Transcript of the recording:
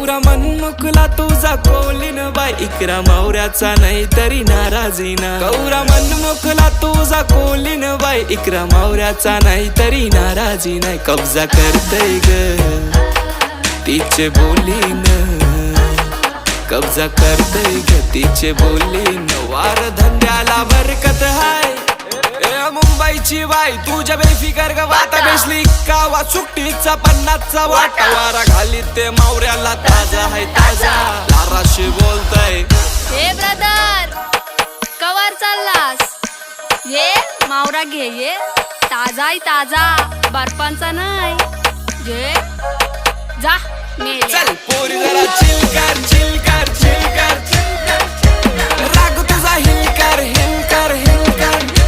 कौरा मनमुखला तुझा कोलीन बाई, इकरा मावऱ्याचा नाही तरी नाराजी ना. कौरा मनमुखला तुझा कोलीन बाई, इकरा मावऱ्याचा नाही तरी नाराजी नाही. कब्जा करतय ग तिचे बोलीन, कब्जा करतय ग तिचे बोलीन. वार धंद्याला बरकत हाय मुंबईची बाई, तुझ्या बेफिकर ग वाता बेसली कावा. सुट्टीचा 50चा वाटा, वारा घाली ते मावऱ्याला ताजा हाय ताजा. लाराशी बोलतय हे ब्रदर कवर चाललास? ये मावरा घे, ये ताजा ताजा, बर्फांचा नाही. घे जा मेल्या. चल पोरी जरा चिलकर चिलकर चिलकर, राग तुझा हिलकर हिलकर हिलकर.